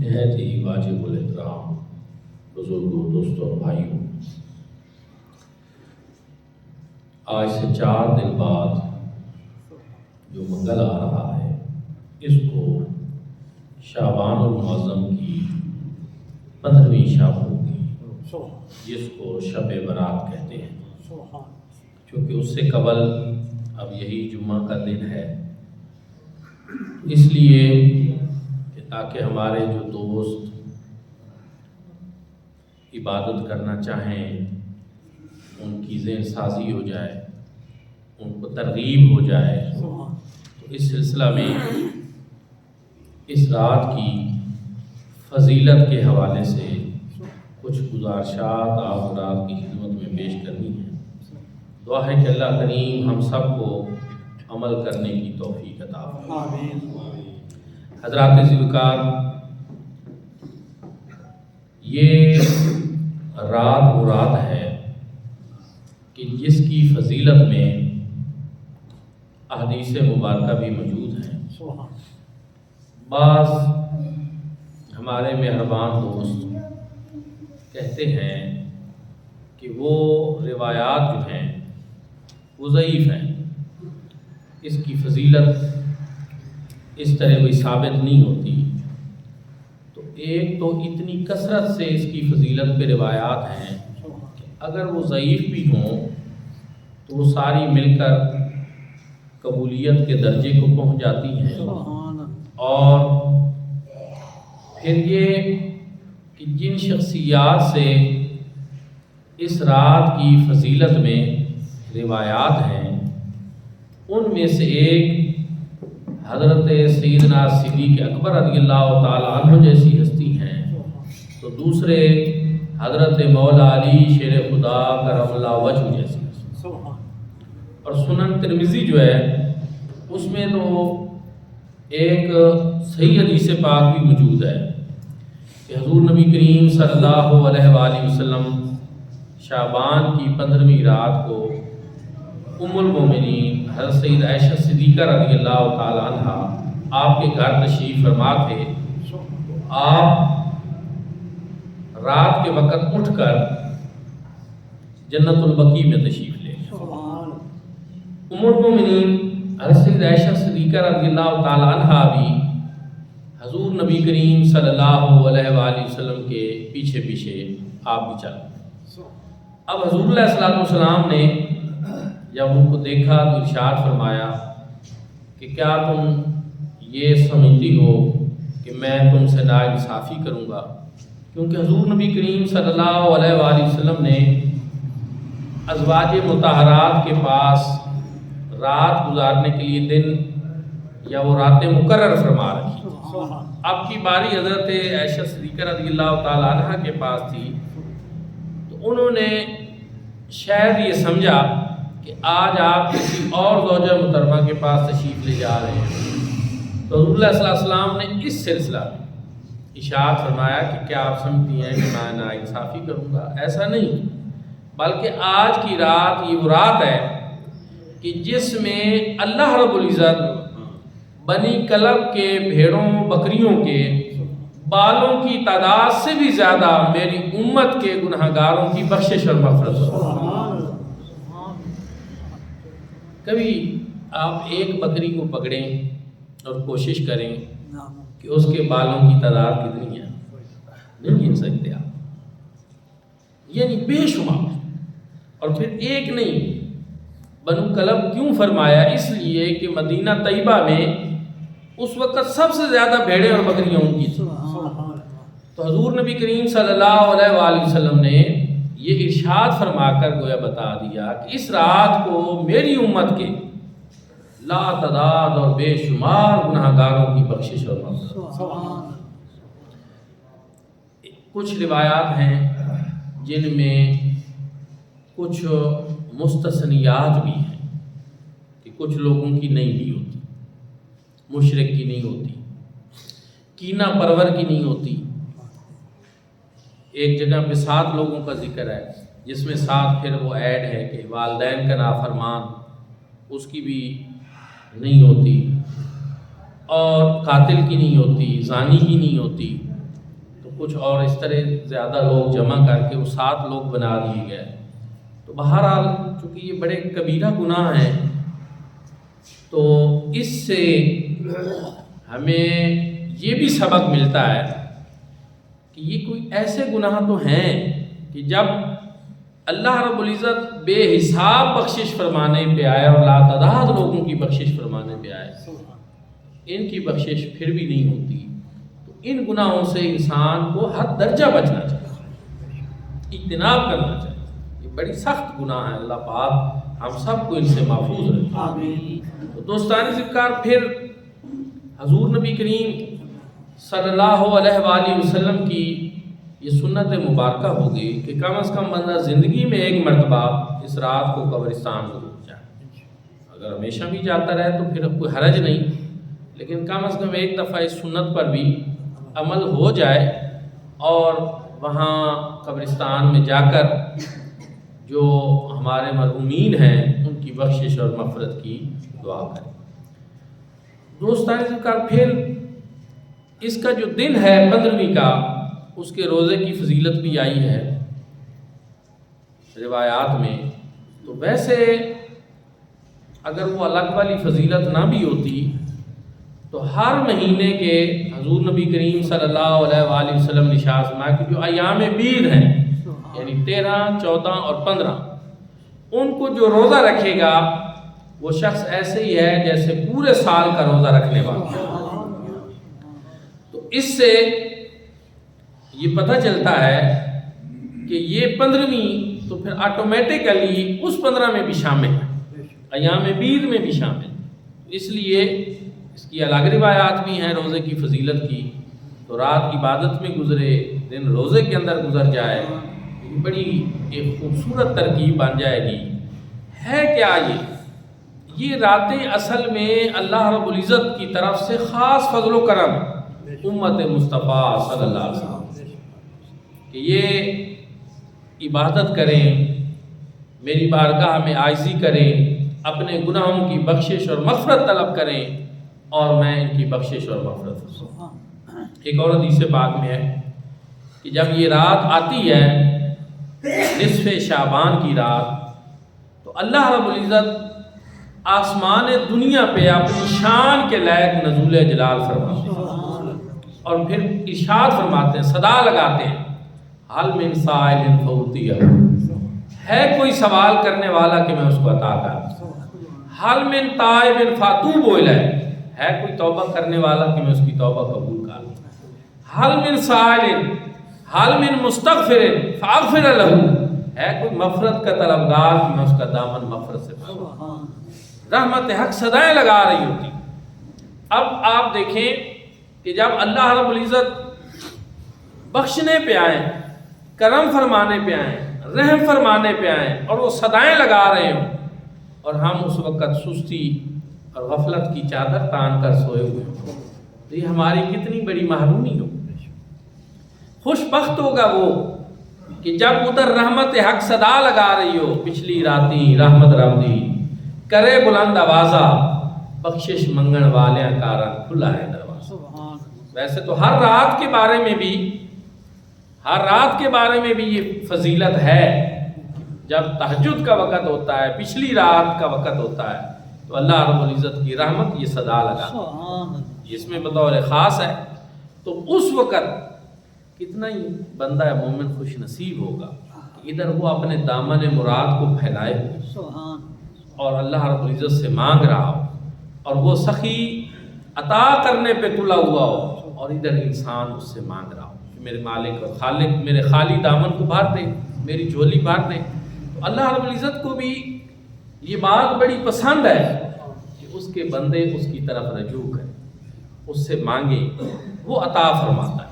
نہایت ہی واجب الاحترام بزرگوں، دوستوں اور بھائیوں، آج سے 4 دن بعد جو منگل آ رہا ہے اس کو شعبان المعظم کی 15ویں شب ہوگی، جس کو شب برات کہتے ہیں، کیونکہ اس سے قبل اب یہی جمعہ کا دن ہے۔ اس لیے کہ تاکہ ہمارے جو دوست عبادت کرنا چاہیں ان کی ذہن سازی ہو جائے، ان کو ترغیب ہو جائے، تو اس سلسلہ میں اس رات کی فضیلت کے حوالے سے کچھ گزارشات آپ حضرات کی خدمت میں پیش کرنی ہے۔ دعا ہے کہ اللہ کریم ہم سب کو عمل کرنے کی توفیق عطا فرمائے۔ حضرات ذوالفقار، یہ رات وہ رات ہے کہ جس کی فضیلت میں احادیث مبارکہ بھی موجود ہیں۔ بعض ہمارے مہربان دوست کہتے ہیں کہ وہ روایات جو ہیں وہ ضعیف ہیں، اس کی فضیلت اس طرح کوئی ثابت نہیں ہوتی۔ تو ایک تو اتنی کثرت سے اس کی فضیلت پہ روایات ہیں کہ اگر وہ ضعیف بھی ہوں تو وہ ساری مل کر قبولیت کے درجے کو پہنچ جاتی ہیں۔ اور پھر یہ کہ جن شخصیات سے اس رات کی فضیلت میں روایات ہیں ان میں سے ایک حضرت سیدنا صدیق اکبر رضی اللہ تعالیٰ عنہ جیسی ہستی ہیں، تو دوسرے حضرت مولا علی شیر خدا کرم اللہ وجہ جیسی ہستی۔ اور سنن ترمذی جو ہے اس میں تو ایک صحیح حدیث پاک بھی موجود ہے کہ حضور نبی کریم صلی اللہ علیہ وآلہ وسلم شعبان کی 15ویں رات کو ام المومنین حضرت سید عائشہ صدیقہ رضی اللہ تعالیٰ عنہ آپ کے گھر تشریف فرما تھے۔ آپ رات کے وقت اٹھ کر جنت البقیع میں تشریف لے گئے۔ ام المومنین حضرت سید عائشہ صدیقہ رضی اللہ تعالیٰ عنہ بھی حضور نبی کریم صلی اللہ علیہ وآلہ وسلم کے پیچھے پیچھے آپ بھی چل گئے۔ اب حضور علیہ الصلوۃ والسلام نے جب ان کو دیکھا تو ارشاد فرمایا کہ کیا تم یہ سمجھتی ہو کہ میں تم سے ناانصافی کروں گا؟ کیونکہ حضور نبی کریم صلی اللہ علیہ وآلہ وسلم نے ازواج مطہرات کے پاس رات گزارنے کے لیے دن یا وہ راتیں مقرر فرما رکھی۔ اب کی باری حضرت عائشہ صدیقہ رضی اللہ تعالیٰ عنہ کے پاس تھی، تو انہوں نے شاید یہ سمجھا کہ آج آپ کسی اور زوجہ محترمہ کے پاس تشریف لے جا رہے ہیں، تو حضور صلی اللہ علیہ وسلم نے اس سلسلہ میں ارشاد فرمایا کہ کیا آپ سمجھتی ہیں کہ میں ناانصافی کروں گا؟ ایسا نہیں، بلکہ آج کی رات یہ وہ رات ہے کہ جس میں اللہ رب العزت بنی کلب کے بھیڑوں بکریوں کے بالوں کی تعداد سے بھی زیادہ میری امت کے گناہگاروں کی بخشش اور مغفرت فرمائے۔ کبھی آپ ایک بکری کو پکڑیں اور کوشش کریں کہ اس کے بالوں کی تعداد کتنی ہے، نہیں گن سکتے آپ، یعنی بے شمار۔ اور پھر ایک نہیں، بنو کلب کیوں فرمایا؟ اس لیے کہ مدینہ طیبہ میں اس وقت سب سے زیادہ بھیڑیں اور بکریاں ان کی تھیں۔ تو حضور نبی کریم صلی اللہ علیہ وآلہ وسلم نے یہ ارشاد فرما کر گویا بتا دیا کہ اس رات کو میری امت کے لا تعداد اور بے شمار گناہگاروں کی بخشش اور مغفرت۔ کچھ روایات ہیں جن میں کچھ مستثنیات بھی ہیں کہ کچھ لوگوں کی نہیں بھی ہوتی، مشرک کی نہیں ہوتی، کینہ پرور کی نہیں ہوتی۔ ایک جگہ پہ 7 لوگوں کا ذکر ہے جس میں 7 پھر وہ ایڈ ہے کہ والدین کا نافرمان، اس کی بھی نہیں ہوتی، اور قاتل کی نہیں ہوتی، زانی کی نہیں ہوتی، کچھ اور اس طرح زیادہ لوگ جمع کر کے وہ 7 لوگ بنا دیے گئے. تو بہرحال چونکہ یہ بڑے کبیرہ گناہ ہیں تو اس سے ہمیں یہ بھی سبق ملتا ہے کہ یہ کوئی ایسے گناہ تو ہیں کہ جب اللہ رب العزت بے حساب بخشش فرمانے پہ آئے اور لاتعداد لوگوں کی بخشش فرمانے پہ آئے، ان کی بخشش پھر بھی نہیں ہوتی. تو ان گناہوں سے انسان کو حد درجہ بچنا چاہیے، اجتناب کرنا چاہیے. یہ بڑی سخت گناہ ہے، اللہ پاک ہم سب کو ان سے محفوظ رکھے. تو دوستان ذکر پھر حضور نبی کریم صلی اللہ علیہ وآلہ وسلم کی یہ سنت مبارکہ ہو گئی کہ کم از کم بندہ زندگی میں ایک مرتبہ اس رات کو قبرستان ضرور جائے. اگر ہمیشہ بھی جاتا رہے تو پھر کوئی حرج نہیں، لیکن کم از کم ایک دفعہ اس سنت پر بھی عمل ہو جائے اور وہاں قبرستان میں جا کر جو ہمارے مرحومین ہیں ان کی بخشش اور مغفرت کی دعا کریں. دوستان ذکر پھر اس کا جو دن ہے 15ویں کا، اس کے روزے کی فضیلت بھی آئی ہے روایات میں. تو ویسے اگر وہ الگ والی فضیلت نہ بھی ہوتی تو ہر مہینے کے حضور نبی کریم صلی اللہ علیہ وآلہ وسلم نے ارشاد فرمایا کہ جو ایام بید ہیں یعنی 13، 14 اور 15 ان کو جو روزہ رکھے گا وہ شخص ایسے ہی ہے جیسے پورے سال کا روزہ رکھنے والا. تو اس سے یہ پتہ چلتا ہے کہ یہ 15ویں تو پھر آٹومیٹیکلی اس 15 میں بھی شامل ہے، ایام بید میں بھی شامل. اس لیے اس کی الگ روایات بھی ہیں روزے کی فضیلت کی. تو رات عبادت میں گزرے، دن روزے کے اندر گزر جائے، بڑی ایک خوبصورت ترکیب بن جائے گی. ہے کیا یہ راتیں اصل میں اللہ رب العزت کی طرف سے خاص فضل و کرم امت مصطفیٰ صلی اللہ علیہ وسلم کہ یہ عبادت کریں، میری بارگاہ میں عاجزی کریں، اپنے گناہوں کی بخشش اور مغفرت طلب کریں اور میں ان کی بخشش اور مغفرت کروں. ایک اور حدیث پاک میں ہے کہ جب یہ رات آتی ہے نصف شعبان کی رات تو اللہ رب العزت آسمان دنیا پہ اپنی شان کے لائق نزول جلال فرماتے ہیں اور پھر ارشاد فرماتے ہیں، صدا لگاتے ہیں، حل من سائل فأعطیہ، ہے کوئی سوال کرنے والا کہ میں اس کو عطا کروں. حل من تائب فأتوب الیہ، ہے کوئی توبہ کرنے والا کہ میں اس کی توبہ قبول کر لوں. حل من سائل، حل من مستغفر فاغفر لہ، ہے کوئی مغفرت کا طلبگار کہ میں اس کا دامن مغفرت سے پکڑوں. رحمت حق صدائیں لگا رہی ہوتی. اب آپ دیکھیں کہ جب اللہ رب العزت بخشنے پہ آئیں، کرم فرمانے پہ آئیں، رحم فرمانے پہ آئیں اور وہ صدائیں لگا رہے ہوں اور ہم اس وقت سستی اور غفلت کی چادر تان کر سوئے ہوئے ہوں تو یہ ہماری کتنی بڑی محرومی ہو. خوش بخت ہوگا وہ کہ جب ادھر رحمت حق صدا لگا رہی ہو، پچھلی راتی رحمت رمدی کرے بلند آوازہ، بخشش منگن والے کارا کھلا ہے دروازہ. ویسے تو ہر رات کے بارے میں بھی یہ فضیلت ہے. جب تہجد کا وقت ہوتا ہے، پچھلی رات کا وقت ہوتا ہے تو اللہ رب العزت کی رحمت یہ صدا لگا، اس میں بطور خاص ہے. تو اس وقت کتنا ہی بندہ مومن خوش نصیب ہوگا کہ ادھر وہ اپنے دامن مراد کو پھیلائے اور اللہ رب العزت سے مانگ رہا ہو اور وہ سخی عطا کرنے پہ تلا ہوا ہو اور ادھر انسان اس سے مانگ رہا ہو کہ میرے مالک اور خالق میرے خالی دامن کو بھر دے، میری جھولی بھر دے. تو اللہ رب العزت کو بھی یہ بات بڑی پسند ہے کہ اس کے بندے اس کی طرف رجوع کریں، اس سے مانگیں، وہ عطا فرماتا ہے.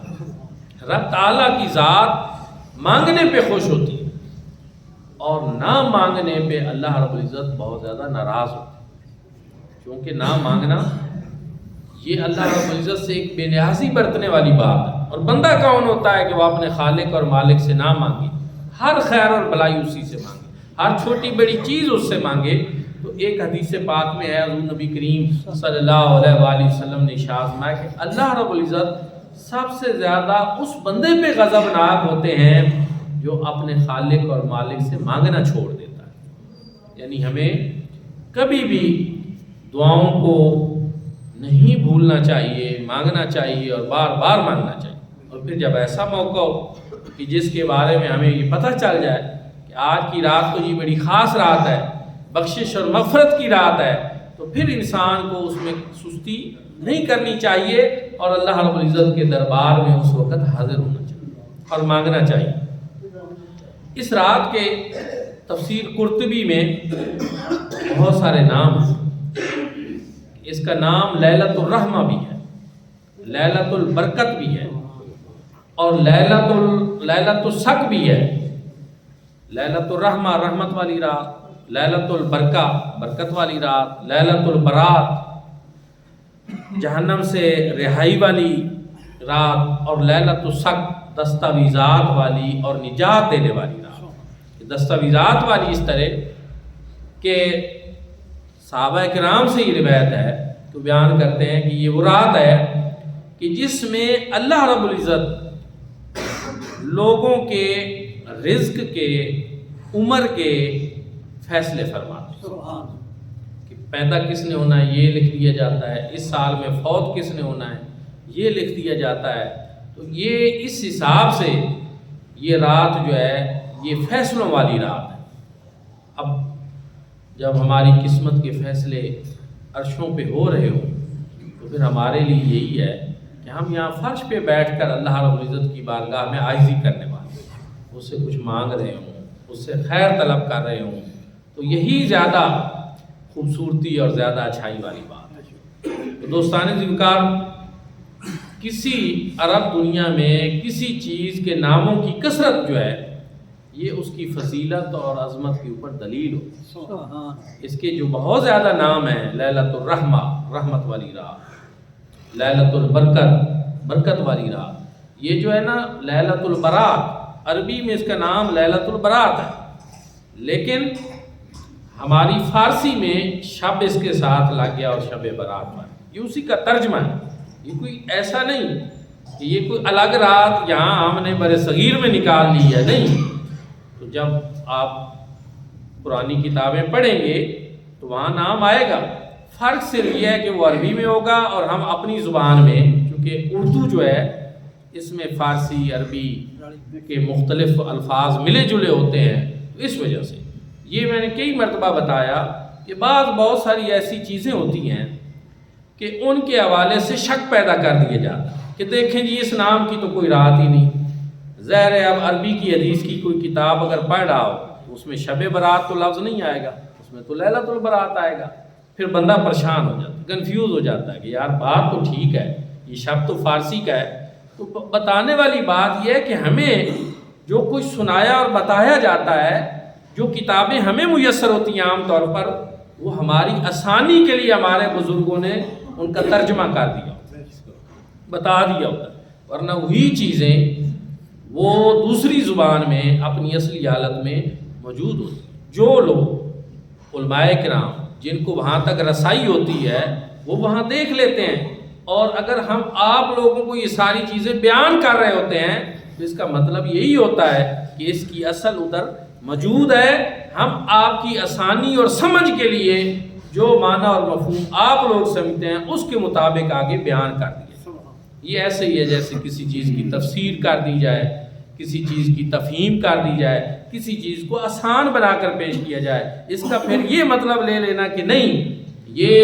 رب تعالیٰ کی ذات مانگنے پہ خوش ہوتی ہے اور نہ مانگنے پہ اللہ رب العزت بہت زیادہ ناراض ہوتا ہے. کیونکہ نہ مانگنا یہ اللہ رب العزت سے ایک بے نیازی برتنے والی بات ہے. اور بندہ کون ہوتا ہے کہ وہ اپنے خالق اور مالک سے نہ مانگے، ہر خیر اور بلائی اسی سے مانگے، ہر چھوٹی بڑی چیز اس سے مانگے. تو ایک حدیث پاک میں ہے حضور نبی کریم صلی اللہ علیہ وآلہ وسلم نے ارشاد فرمایا کہ اللہ رب العزت سب سے زیادہ اس بندے پہ غضبناک ہوتے ہیں جو اپنے خالق اور مالک سے مانگنا چھوڑ دیتا ہے۔ یعنی ہمیں کبھی بھی دعاؤں کو نہیں بھولنا چاہیے، مانگنا چاہیے اور بار بار مانگنا چاہیے۔ اور پھر جب ایسا موقع ہو کہ جس کے بارے میں ہمیں یہ پتہ چل جائے کہ آج کی رات تو یہ بڑی خاص رات ہے، بخشش اور مغفرت کی رات ہے، تو پھر انسان کو اس میں سستی نہیں کرنی چاہیے اور اللہ رب العزت کے دربار میں اس وقت حاضر ہونا چاہیے اور مانگنا چاہیے۔ اس رات کے تفسیر قرطبی میں بہت سارے نام ہیں۔ اس کا نام لیلۃ الرحمہ بھی ہے، لیلۃ البرکت بھی ہے اور لیلۃ السق بھی ہے۔ لیلۃ الرحمہ رحمت والی رات، لیلۃ البرکہ برکت والی رات، لیلۃ البرات جہنم سے رہائی والی رات، اور لیلۃ السق دستاویزات والی اور نجات دینے والی رات۔ دستاویزات والی اس طرح کہ صحابہ کرام سے یہ روایت ہے تو بیان کرتے ہیں کہ یہ وہ رات ہے کہ جس میں اللہ رب العزت لوگوں کے رزق کے، عمر کے فیصلے فرماتے ہیں کہ پیدا کس نے ہونا ہے یہ لکھ دیا جاتا ہے، اس سال میں فوت کس نے ہونا ہے یہ لکھ دیا جاتا ہے۔ تو یہ اس حساب سے یہ رات جو ہے یہ فیصلوں والی رات ہے۔ اب جب ہماری قسمت کے فیصلے عرشوں پہ ہو رہے ہوں تو پھر ہمارے لیے یہی ہے کہ ہم یہاں فرش پہ بیٹھ کر اللہ رب العزت کی بارگاہ میں عاجزی کرنے والے ہیں، اس سے کچھ مانگ رہے ہوں، اس سے خیر طلب کر رہے ہوں، تو یہی زیادہ خوبصورتی اور زیادہ اچھائی والی بات ہے۔ تو دوستان ذوالفقار، کسی عرب دنیا میں کسی چیز کے ناموں کی کثرت جو ہے یہ اس کی فضیلت اور عظمت کے اوپر دلیل ہو۔ اس کے جو بہت زیادہ نام ہیں، لیلۃ الرحمہ رحمت والی رات، لیلۃ البرکت برکت والی رات، یہ جو ہے نا لیلۃ البرات، عربی میں اس کا نام لیلۃ البرات ہے، لیکن ہماری فارسی میں شب اس کے ساتھ لگ گیا اور شب برات پر، یہ اسی کا ترجمہ ہے۔ یہ کوئی ایسا نہیں کہ یہ کوئی الگ رات یہاں ہم نے برِ صغیر میں نکال لی ہے، نہیں۔ تو جب آپ پرانی کتابیں پڑھیں گے تو وہاں نام آئے گا، فرق صرف یہ ہے کہ وہ عربی میں ہوگا اور ہم اپنی زبان میں، کیونکہ اردو جو ہے اس میں فارسی عربی کے مختلف الفاظ ملے جلے ہوتے ہیں، تو اس وجہ سے یہ میں نے کئی مرتبہ بتایا کہ بہت ساری ایسی چیزیں ہوتی ہیں کہ ان کے حوالے سے شک پیدا کر دیا جاتا ہے کہ دیکھیں جی اس نام کی تو کوئی رات ہی نہیں۔ ظاہر ہے اب عربی کی حدیث کی کوئی کتاب اگر پڑھ رہا ہو تو اس میں شب برات تو لفظ نہیں آئے گا، اس میں تو لیلۃ البرات آئے گا، پھر بندہ پریشان ہو جاتا ہے، کنفیوز ہو جاتا ہے کہ یار بات تو ٹھیک ہے، یہ شب تو فارسی کا ہے۔ تو بتانے والی بات یہ ہے کہ ہمیں جو کچھ سنایا اور بتایا جاتا ہے، جو کتابیں ہمیں میسر ہوتی ہیں عام طور پر، وہ ہماری آسانی کے لیے ہمارے بزرگوں نے ان کا ترجمہ کر دیا، بتا دیا ہوتا ہے، ورنہ وہی چیزیں وہ دوسری زبان میں اپنی اصلی حالت میں موجود ہوتی ہیں۔ جو لوگ علماء کرام جن کو وہاں تک رسائی ہوتی ہے وہ وہاں دیکھ لیتے ہیں، اور اگر ہم آپ لوگوں کو یہ ساری چیزیں بیان کر رہے ہوتے ہیں تو اس کا مطلب یہی ہوتا ہے کہ اس کی اصل ادھر موجود ہے، ہم آپ کی آسانی اور سمجھ کے لیے جو معنی اور مفہوم آپ لوگ سمجھتے ہیں اس کے مطابق آگے بیان کر دیا۔ یہ ایسے ہی ہے جیسے کسی چیز کی تفسیر کر دی جائے، کسی چیز کی تفہیم کر دی جائے، کسی چیز کو آسان بنا کر پیش کیا جائے، اس کا پھر یہ مطلب لے لینا کہ نہیں یہ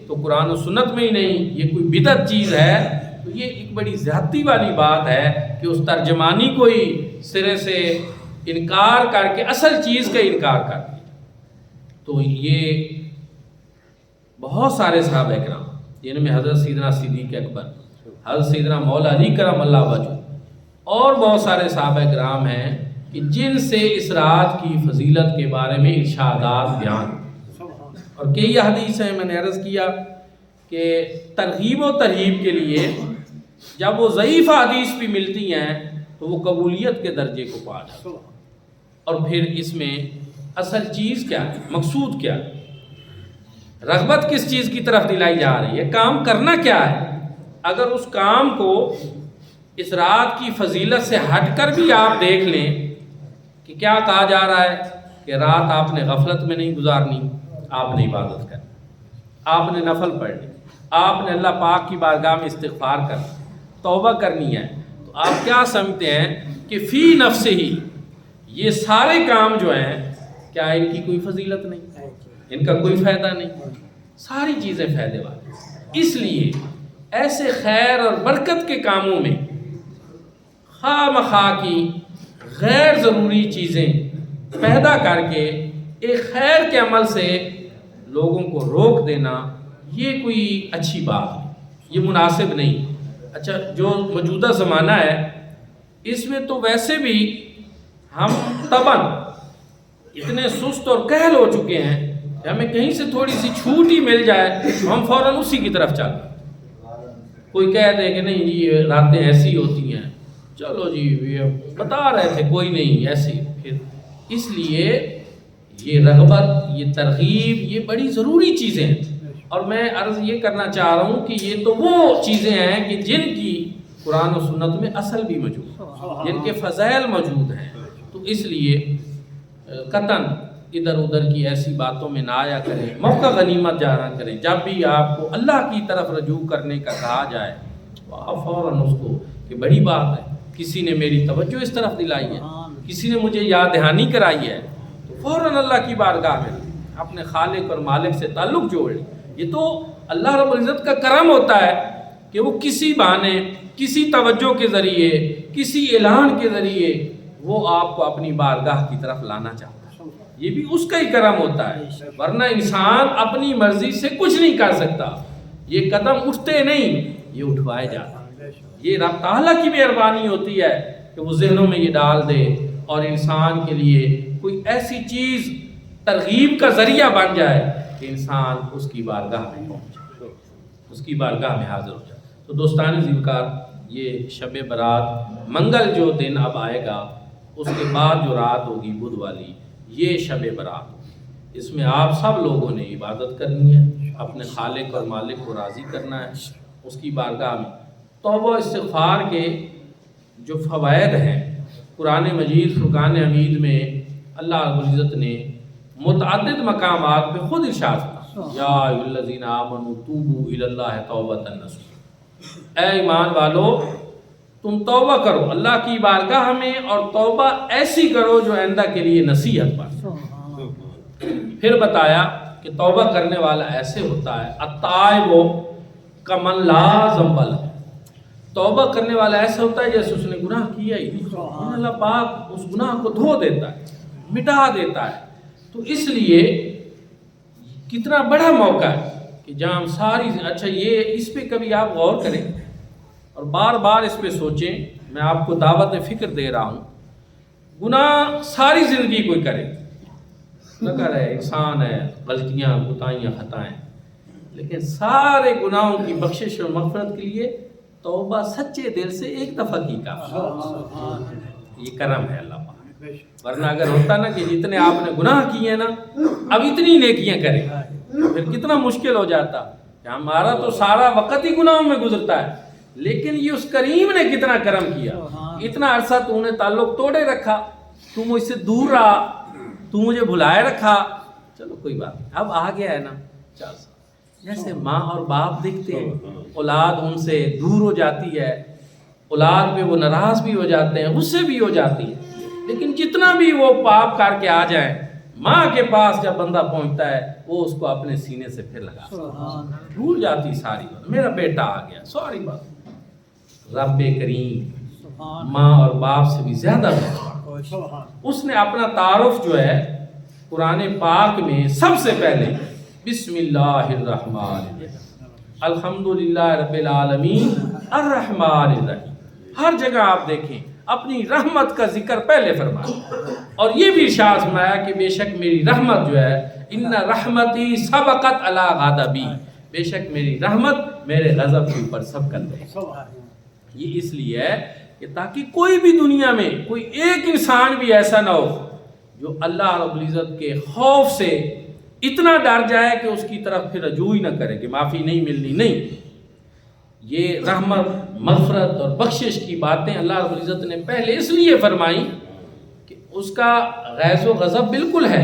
تو قرآن و سنت میں ہی نہیں، یہ کوئی بدعت چیز ہے، تو یہ ایک بڑی زیادتی والی بات ہے کہ اس ترجمانی کو ہی سرے سے انکار کر کے اصل چیز کا انکار کر دیا۔ تو یہ بہت سارے صحابہ کرام جن میں حضرت سیدنا صدیق اکبر، حضرت سیدنا مولا علی کرم اللہ وجہ اور بہت سارے صحابہ کرام ہیں کہ جن سے اس رات کی فضیلت کے بارے میں ارشادات بیان، اور کئی حدیث ہیں میں نے عرض کیا کہ ترغیب و ترہیب کے لیے جب وہ ضعیف حدیث بھی ملتی ہیں تو وہ قبولیت کے درجے کو پا جاتی ہیں۔ اور پھر اس میں اصل چیز کیا ہے، مقصود کیا ہے، رغبت کس چیز کی طرف دلائی جا رہی ہے، کام کرنا کیا ہے۔ اگر اس کام کو اس رات کی فضیلت سے ہٹ کر بھی آپ دیکھ لیں کہ کیا کہا جا رہا ہے کہ رات آپ نے غفلت میں نہیں گزارنی، آپ نے عبادت کرنی، آپ نے نفل پڑھنی، آپ نے اللہ پاک کی بارگاہ میں استغفار کرنا، توبہ کرنی ہے۔ تو آپ کیا سمجھتے ہیں کہ فی نفس ہی یہ سارے کام جو ہیں کیا ان کی کوئی فضیلت نہیں، ان کا کوئی فائدہ نہیں؟ ساری چیزیں فائدے والی۔ اس لیے ایسے خیر اور برکت کے کاموں میں خواہ مخواہ کی غیر ضروری چیزیں پیدا کر کے ایک خیر کے عمل سے لوگوں کو روک دینا، یہ کوئی اچھی بات نہیں، یہ مناسب نہیں۔ اچھا، جو موجودہ زمانہ ہے اس میں تو ویسے بھی ہم طبعاً اتنے سست اور کہل ہو چکے ہیں کہ ہمیں کہیں سے تھوڑی سی چھوٹ ہی مل جائے تو ہم فوراً اسی کی طرف چلتے ہیں۔ کوئی کہہ دے کہ نہیں جی یہ راتیں ایسی ہوتی ہیں، چلو جی یہ بتا رہے تھے کوئی نہیں ایسی، پھر اس لیے یہ رغبت، یہ ترغیب، یہ بڑی ضروری چیزیں ہیں۔ اور میں عرض یہ کرنا چاہ رہا ہوں کہ یہ تو وہ چیزیں ہیں کہ جن کی قرآن و سنت میں اصل بھی موجود ہے، جن کے فضائل موجود ہیں۔ تو اس لیے قطعاً ادھر ادھر کی ایسی باتوں میں نہ آیا کریں، موقع غنیمت جانا کریں۔ جب بھی آپ کو اللہ کی طرف رجوع کرنے کا کہا جائے تو آپ فوراً اس کو کہ بڑی بات ہے، کسی نے میری توجہ اس طرف دلائی ہے، کسی نے مجھے یاد دہانی کرائی ہے، تو فوراً اللہ کی بارگاہ میں اپنے خالق اور مالک سے تعلق جوڑ لیں۔ یہ تو اللہ رب العزت کا کرم ہوتا ہے کہ وہ کسی بہانے، کسی توجہ کے ذریعے، کسی اعلان کے ذریعے وہ آپ کو اپنی بارگاہ کی طرف لانا چاہتا ہے۔ یہ بھی اس کا ہی کرم ہوتا ہے، ورنہ انسان اپنی مرضی سے کچھ نہیں کر سکتا۔ یہ قدم اٹھتے نہیں، یہ اٹھوائے جاتے ہیں۔ یہ رب تعالیٰ کی مہربانی ہوتی ہے کہ وہ ذہنوں میں یہ ڈال دے اور انسان کے لیے کوئی ایسی چیز ترغیب کا ذریعہ بن جائے کہ انسان اس کی بارگاہ میں پہنچے، اس کی بارگاہ میں حاضر ہو جائے۔ تو دوستان ذیوکار، یہ شب برات منگل جو دن اب آئے گا، اس کے بعد جو رات ہوگی بدھ والی، یہ شب برات ہوگی۔ اس میں آپ سب لوگوں نے عبادت کرنی ہے، اپنے خالق اور مالک کو راضی کرنا ہے، اس کی بارگاہ میں توبہ استغفار کے جو فوائد ہیں قرآن مجید فرقان حمید میں اللہ رب العزت نے متعدد مقامات پہ خود ارشاد کیا، یا ایھا الذین آمنوا توبوا الی اللہ توبۃ نصوحا، اے ایمان والو تم توبہ کرو اللہ کی بارگاہ میں، اور توبہ ایسی کرو جو آئندہ کے لیے نصیحت بن۔ پھر بتایا کہ توبہ کرنے والا ایسے ہوتا ہے التائب کمن لا ذنب لہ، توبہ کرنے والا ایسا ہوتا ہے جیسے اس نے گناہ کیا ہی نہیں، اللہ پاک اس گناہ کو دھو دیتا ہے، مٹا دیتا ہے۔ تو اس لیے کتنا بڑا موقع ہے کہ جہاں ہم ساری، اچھا یہ اس پہ کبھی آپ غور کریں اور بار بار اس پہ سوچیں، میں آپ کو دعوت فکر دے رہا ہوں۔ گناہ ساری زندگی کوئی کرے، نگر ہے، انسان ہے، غلطیاں، کوتاہیاں، خطائیں، لیکن سارے گناہوں کی بخشش اور مغفرت کے لیے توبہ سچے دل سے ایک دفعہ کی کافی۔ یہ کرم ہے اللہ پاک، ورنہ اگر ہوتا نا کہ جتنے آپ نے گناہ کیے نا اب اتنی نیکیاں کریں، پھر کتنا مشکل ہو جاتا کہ ہمارا تو سارا وقت ہی گناہوں میں گزرتا ہے، لیکن یہ اس کریم نے کتنا کرم کیا، اتنا عرصہ تو نے تعلق توڑے رکھا، تو مجھ سے دور رہا، تو مجھے بھلائے رکھا، چلو کوئی بات نہیں، اب آ گیا ہے نا، چل۔ جیسے ماں اور باپ دیکھتے ہیں اولاد ان سے دور ہو جاتی ہے، اولاد پہ وہ ناراض بھی ہو جاتے ہیں، غصے بھی ہو جاتی ہے، لیکن جتنا بھی وہ پاپ کر کے آ جائیں، ماں کے پاس جب بندہ پہنچتا ہے وہ اس کو اپنے سینے سے پھر لگا، بھول جاتی ساری بات، میرا بیٹا آ گیا، ساری بات۔ رب کریم ماں اور باپ سے بھی زیادہ بہتر، اس نے اپنا تعارف جو ہے قرآن پاک میں سب سے پہلے بسم اللہ الرحمن الرحیم، الحمدللہ رب العالمین الرحمن الرحیم، ہر جگہ آپ دیکھیں اپنی رحمت کا ذکر پہلے فرمایا، اور یہ بھی ارشاد فرمایا کہ بے شک میری رحمت جو ہے ان رحمتی سبقت علی غضبی، بے شک میری رحمت میرے غضب کے اوپر سبقت ہے۔ یہ اس لیے ہے کہ تاکہ کوئی بھی دنیا میں کوئی ایک انسان بھی ایسا نہ ہو جو اللہ رب العزت کے خوف سے اتنا ڈر جائے کہ اس کی طرف پھر رجوع ہی نہ کرے کہ معافی نہیں ملنی، نہیں، یہ رحمت، مغفرت اور بخشش کی باتیں اللہ رب العزت نے پہلے اس لیے فرمائی کہ اس کا غیظ و غضب بالکل ہے،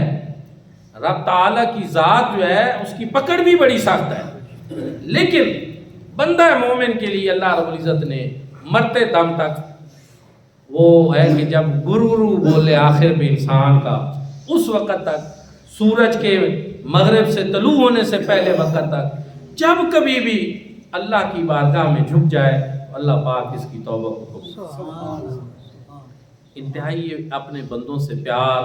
رب تعالیٰ کی ذات جو ہے اس کی پکڑ بھی بڑی سخت ہے، لیکن بندہ مومن کے لیے اللہ رب العزت نے مرتے دم تک وہ ہے کہ جب گرو بولے آخر میں انسان کا، اس وقت تک سورج کے مغرب سے طلوع ہونے سے پہلے وقت تک جب کبھی بھی اللہ کی بارگاہ میں جھک جائے اللہ پاک اس کی توبہ کو قبول، انتہائی اپنے بندوں سے پیار،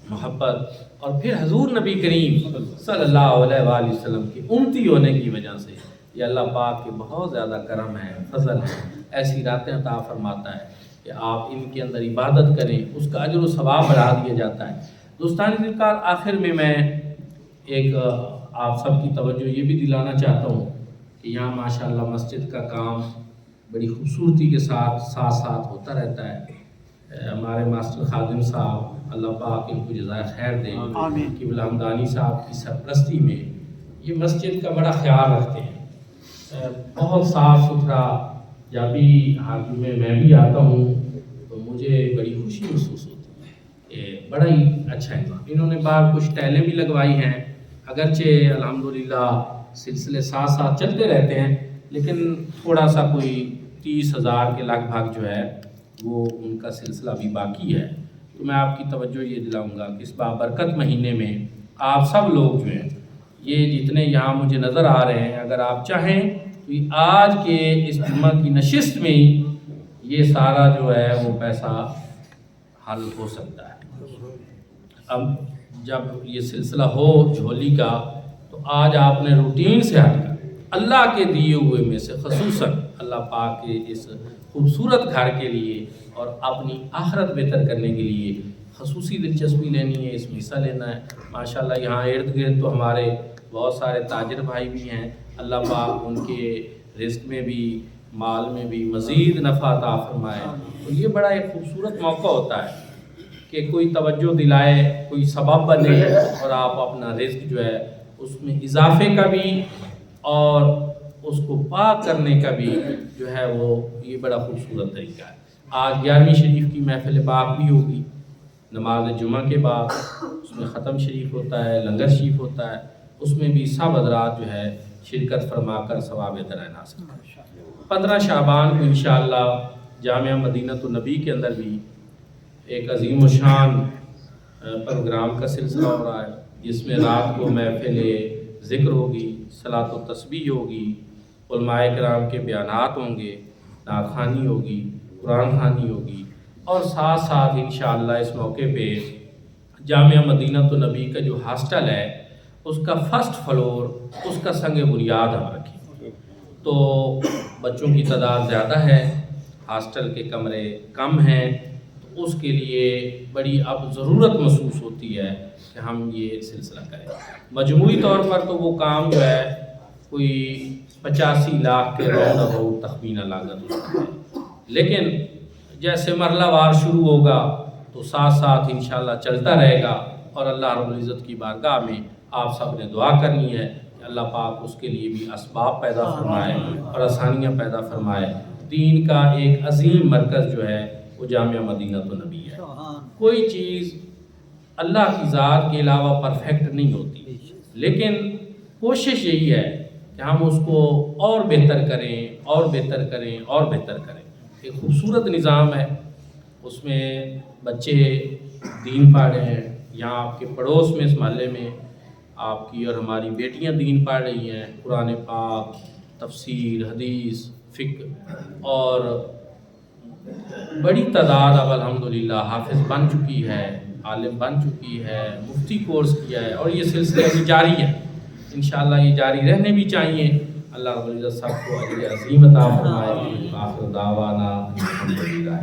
محبت، اور پھر حضور نبی کریم صلی اللہ علیہ وآلہ وسلم کی امتی ہونے کی وجہ سے یہ اللہ پاک کے بہت زیادہ کرم ہے، فضل ہے، ایسی راتیں عطا فرماتا ہے کہ آپ ان کے اندر عبادت کریں، اس کا اجر و ثواب بڑھا دیا جاتا ہے۔ دوستان ذکر آخر میں ایک آپ سب کی توجہ یہ بھی دلانا چاہتا ہوں کہ یہاں ماشاءاللہ مسجد کا کام بڑی خوبصورتی کے ساتھ ہوتا رہتا ہے۔ ہمارے ماسٹر خادم صاحب اللہ پاک ان کو جزائے خیر دے، قبلہ حمدانی صاحب کی سرپرستی میں یہ مسجد کا بڑا خیال رکھتے ہیں، بہت صاف ستھرا۔ جب بھی حاکم میں بھی آتا ہوں تو مجھے بڑی خوشی محسوس ہوتی ہے کہ بڑا ہی اچھا ہے۔ انہوں نے باہر کچھ ٹائلیں بھی لگوائی ہیں، اگرچہ الحمدللہ سلسلے ساتھ چلتے رہتے ہیں، لیکن تھوڑا سا کوئی 30,000 کے لگ بھگ جو ہے وہ ان کا سلسلہ بھی باقی ہے۔ تو میں آپ کی توجہ یہ دلاؤں گا کہ اس بابرکت مہینے میں آپ سب لوگ جو ہیں، یہ جتنے یہاں مجھے نظر آ رہے ہیں، اگر آپ چاہیں تو آج کے اس جمعہ کی نشست میں ہی یہ سارا جو ہے وہ پیسہ حل ہو سکتا ہے۔ اب جب یہ سلسلہ ہو جھولی کا تو آج آپ نے روٹین سے ہٹ کر اللہ کے دیے ہوئے میں سے خصوصاً اللہ پاک کے اس خوبصورت گھر کے لیے اور اپنی آخرت بہتر کرنے کے لیے خصوصی دلچسپی لینی ہے، اس میں حصہ لینا ہے۔ ماشاءاللہ یہاں ارد گرد تو ہمارے بہت سارے تاجر بھائی بھی ہیں، اللہ پاک ان کے رزق میں بھی، مال میں بھی مزید نفع عطا فرمائے۔ تو یہ بڑا ایک خوبصورت موقع ہوتا ہے کہ کوئی توجہ دلائے، کوئی سبب بنے اور آپ اپنا رزق جو ہے اس میں اضافے کا بھی اور اس کو پاک کرنے کا بھی جو ہے وہ یہ بڑا خوبصورت طریقہ ہے۔ آج 11ویں شریف کی محفل پاک بھی ہوگی، نماز جمعہ کے بعد اس میں ختم شریف ہوتا ہے، لنگر شریف ہوتا ہے، اس میں بھی سب حضرات جو ہے شرکت فرما کر ثواب درائن حاصل کریں۔ 15 شعبان کو انشاءاللہ جامعہ مدینۃ النبی کے اندر بھی ایک عظیم و شان پروگرام کا سلسلہ ہو رہا ہے، جس میں رات کو محفل ذکر ہوگی، صلاۃ و تسبیح ہوگی، علماء کرام کے بیانات ہوں گے، نعت خوانی ہوگی، قرآن خوانی ہوگی، اور ساتھ انشاءاللہ اس موقع پہ جامعہ مدینۃ النبی کا جو ہاسٹل ہے اس کا فرسٹ فلور، اس کا سنگ بنیاد ہم رکھیں۔ تو بچوں کی تعداد زیادہ ہے، ہاسٹل کے کمرے کم ہیں، تو اس کے لیے بڑی اب ضرورت محسوس ہوتی ہے کہ ہم یہ سلسلہ کریں۔ مجموعی طور پر تو وہ کام جو ہے کوئی 85 لاکھ کے راؤنڈ اباؤٹ تخمینہ لاگت ہوتا ہے، لیکن جیسے مرحلہ وار شروع ہوگا تو ساتھ انشاءاللہ چلتا رہے گا، اور اللہ رب العزت کی بارگاہ میں آپ سب نے دعا کرنی ہے کہ اللہ پاک اس کے لیے بھی اسباب پیدا فرمائے اور آسانیاں پیدا فرمائے۔ دین کا ایک عظیم مرکز جو ہے وہ جامعہ مدینۃ النبی ہے۔ کوئی چیز اللہ کی ذات کے علاوہ پرفیکٹ نہیں ہوتی، لیکن کوشش یہی ہے کہ ہم اس کو اور بہتر کریں اور بہتر کریں اور بہتر کریں۔ ایک خوبصورت نظام ہے، اس میں بچے دین پڑھ رہے ہیں، یہاں آپ کے پڑوس میں اس محلے میں آپ کی اور ہماری بیٹیاں دین پڑھ رہی ہیں، قرآن پاک، تفسیر، حدیث، فقہ، اور بڑی تعداد اب الحمدللہ حافظ بن چکی ہے، عالم بن چکی ہے، مفتی کورس کیا ہے، اور یہ سلسلہ بھی جاری ہے۔ انشاءاللہ یہ جاری رہنے بھی چاہیے۔ اللہ رب العزت سب کو اجر عظیم عطا فرمائے۔ آخر دعوانا الحمدللہ۔